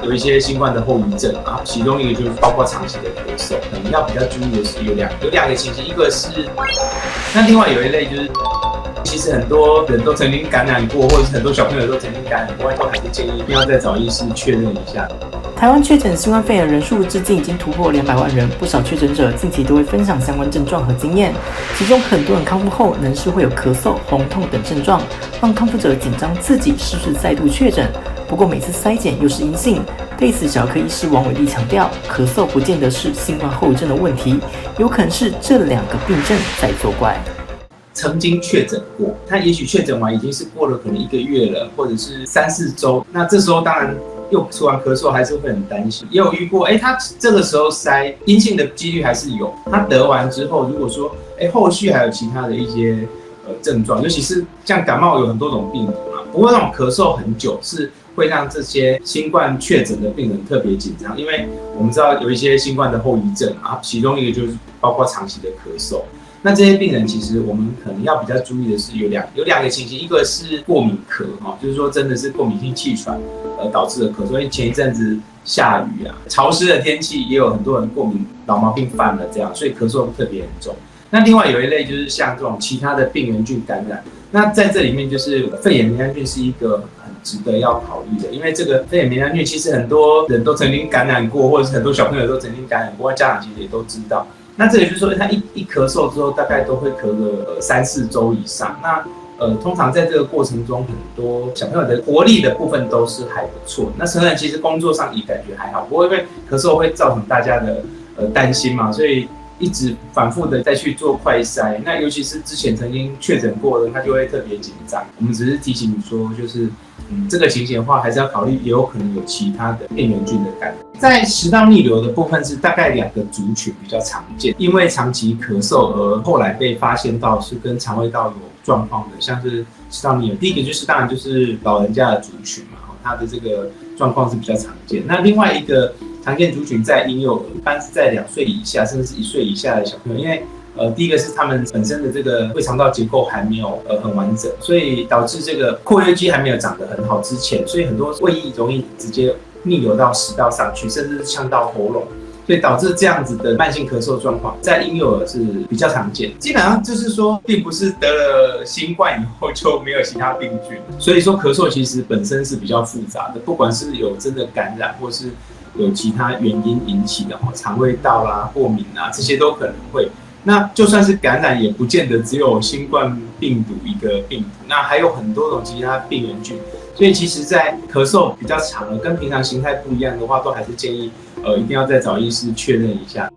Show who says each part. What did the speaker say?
Speaker 1: 有一些新冠的后遗症啊，其中一个就是包括长期的咳嗽，可能要比较注意的是有两个情形，一个是，那另外有一类就是，其实很多人都曾经感染过，或者是很多小朋友都曾经感染过，都还是建议一定要再找医师确认一下。
Speaker 2: 台湾确诊新冠肺炎人数至今已经突破200万人，不少确诊者近期都会分享相关症状和经验，其中很多人康复后仍是会有咳嗽、喉痛等症状，让康复者紧张自己是不是再度确诊。不过每次筛检又是阴性，对此小儿科医师王伟立强调，咳嗽不见得是新冠后遗症的问题，有可能是这2个病症在作怪。
Speaker 1: 曾经确诊过，他也许确诊完已经是过了可能1个月了，或者是3、4周，那这时候当然又吃完咳嗽还是会很担心。也有遇过，他这个时候筛阴性的几率还是有。他得完之后，如果说后续还有其他的一些症状，尤其是像感冒有很多种病毒嘛，不过那种咳嗽很久是会让这些新冠确诊的病人特别紧张，因为我们知道有一些新冠的后遗症啊，其中一个就是包括长期的咳嗽。那这些病人其实我们可能要比较注意的是有两个情形，一个是过敏咳就是说真的是过敏性气喘而导致的咳嗽，因为前一阵子下雨啊，潮湿的天气也有很多人过敏老毛病犯了这样，所以咳嗽特别严重。那另外有一类就是像这种其他的病原菌感染，那在这里面就是肺炎霉菌是一个很值得要考虑的，因为这个肺炎霉菌其实很多人都曾经感染过，或者是很多小朋友都曾经感染过，家长其实也都知道。那这也就是说，他一咳嗽之后，大概都会咳个3、4周以上。那通常在这个过程中，很多小朋友的活力的部分都是还不错。那成人其实工作上也感觉还好，不过因为咳嗽会造成大家的担心嘛，所以一直反复的再去做快筛。那尤其是之前曾经确诊过的，他就会特别紧张。我们只是提醒你说，就是这个情形的话，还是要考虑也有可能有其他的病原菌的感染。在食道逆流的部分是大概2个族群比较常见，因为长期咳嗽而后来被发现到是跟肠胃道有状况的，像是食道逆流。第一个就是当然就是老人家的族群嘛，他的这个状况是比较常见。那另外一个常见族群在婴幼儿，一般是在2岁以下，甚至是1岁以下的小朋友，因为第一个是他们本身的这个胃肠道结构还没有很完整，所以导致这个括约肌还没有长得很好之前，所以很多胃液容易直接逆流到食道上去，甚至是呛到喉咙，所以导致这样子的慢性咳嗽状况，在婴幼儿是比较常见。基本上就是说，并不是得了新冠以后就没有其他病菌，所以说咳嗽其实本身是比较复杂的，不管是有真的感染，或是有其他原因引起的肠胃道啦、过敏啊，这些都可能会。那就算是感染，也不见得只有新冠病毒一个病毒，那还有很多种其他病原菌。所以其实，在咳嗽比较长的、跟平常形态不一样的话，都还是建议一定要再找医师确认一下。